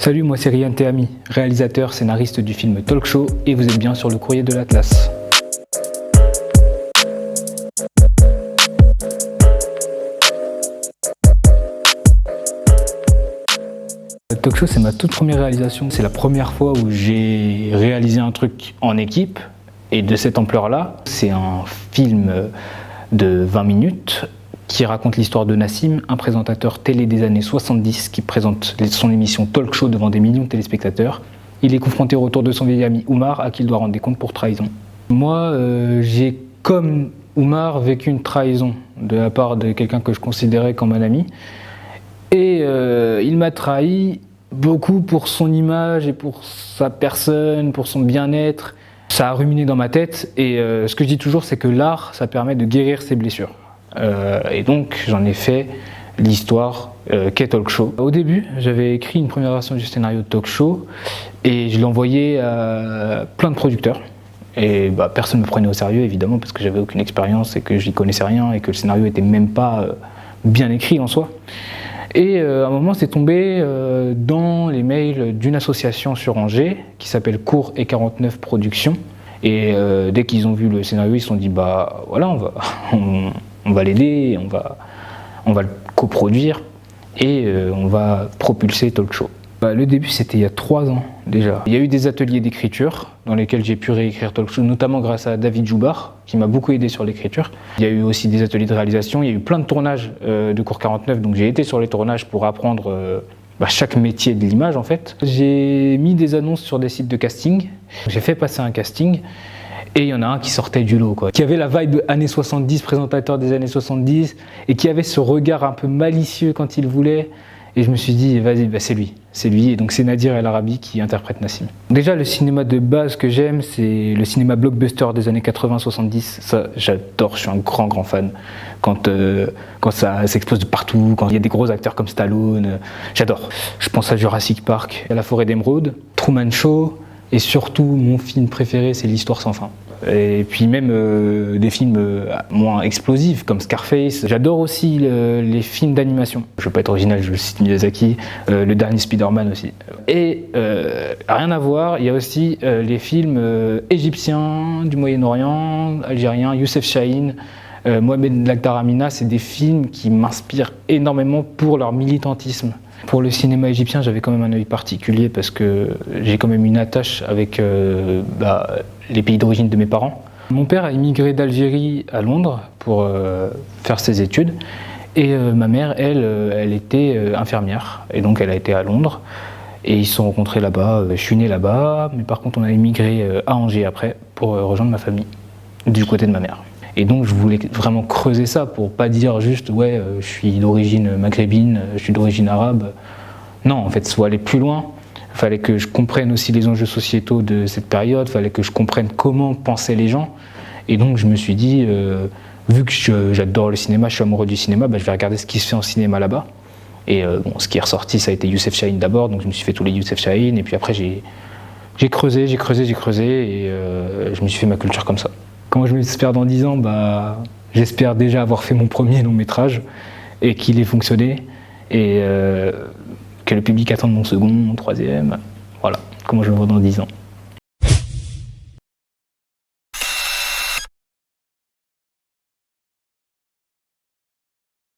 Salut, moi c'est Ryan Tehami, réalisateur, scénariste du film Talk Show et vous êtes bien sur le courrier de l'Atlas. Talk Show, c'est ma toute première réalisation. C'est la première fois où j'ai réalisé un truc en équipe et de cette ampleur-là. C'est un film de 20 minutes qui raconte l'histoire de Nassim, un présentateur télé des années 70 qui présente son émission Talk Show devant des millions de téléspectateurs. Il est confronté au retour de son vieil ami Oumar à qui il doit rendre des comptes pour trahison. Moi, j'ai comme Oumar vécu une trahison de la part de quelqu'un que je considérais comme un ami. Et il m'a trahi beaucoup pour son image et pour sa personne, pour son bien-être. Ça a ruminé dans ma tête et ce que je dis toujours, c'est que l'art, ça permet de guérir ses blessures. Et donc j'en ai fait l'histoire qu'est Talk Show. Au début, j'avais écrit une première version du scénario de Talk Show et je l'ai envoyé à plein de producteurs. Et personne ne me prenait au sérieux évidemment parce que j'avais aucune expérience et que j'y connaissais rien et que le scénario était même pas bien écrit en soi. Et à un moment, c'est tombé dans les mails d'une association sur Angers qui s'appelle Cours et 49 Productions. Et dès qu'ils ont vu le scénario, ils se sont dit voilà, on va l'aider, on va le coproduire et on va propulser Talk Show. Le début, c'était il y a 3 ans déjà. Il y a eu des ateliers d'écriture dans lesquels j'ai pu réécrire Talk Show, notamment grâce à David Joubar, qui m'a beaucoup aidé sur l'écriture. Il y a eu aussi des ateliers de réalisation, il y a eu plein de tournages de Cours 49, donc j'ai été sur les tournages pour apprendre chaque métier de l'image en fait. J'ai mis des annonces sur des sites de casting, j'ai fait passer un casting, et il y en a un qui sortait du lot, qui avait la vibe années 70, présentateur des années 70, et qui avait ce regard un peu malicieux quand il voulait. Et je me suis dit, vas-y, c'est lui. Et donc c'est Nadir El Arabi qui interprète Nassim. Déjà, le cinéma de base que j'aime, c'est le cinéma blockbuster des années 80-70. Ça, j'adore, je suis un grand fan. Quand ça s'explose de partout, quand il y a des gros acteurs comme Stallone, j'adore. Je pense à Jurassic Park, à La Forêt d'Émeraude, Truman Show, et surtout, mon film préféré, c'est L'Histoire sans fin. Et puis même des films moins explosifs comme Scarface. J'adore aussi les films d'animation. Je ne veux pas être original, je cite Miyazaki, le dernier Spider-Man aussi. Et rien à voir, il y a aussi les films égyptiens, du Moyen-Orient, algériens, Youssef Chahine, Mohamed Lakhdar Amina. C'est des films qui m'inspirent énormément pour leur militantisme. Pour le cinéma égyptien, j'avais quand même un œil particulier parce que j'ai quand même une attache avec les pays d'origine de mes parents. Mon père a immigré d'Algérie à Londres pour faire ses études et ma mère, elle était infirmière et donc elle a été à Londres et ils se sont rencontrés là-bas. Je suis né là-bas, mais par contre on a immigré à Angers après pour rejoindre ma famille du côté de ma mère. Et donc je voulais vraiment creuser ça pour pas dire juste ouais je suis d'origine maghrébine, je suis d'origine arabe. Non, en fait, il faut aller plus loin. Il fallait que je comprenne aussi les enjeux sociétaux de cette période, il fallait que je comprenne comment pensaient les gens. Et donc je me suis dit, vu que j'adore le cinéma, je suis amoureux du cinéma, je vais regarder ce qui se fait en cinéma là-bas. Et ce qui est ressorti, ça a été Youssef Chahine d'abord, donc je me suis fait tous les Youssef Chahine, et puis après j'ai creusé, et je me suis fait ma culture comme ça. Comment je m'espère dans 10 ans, j'espère déjà avoir fait mon premier long métrage et qu'il ait fonctionné et que le public attende mon second, mon troisième. Voilà, comment je me vois dans 10 ans.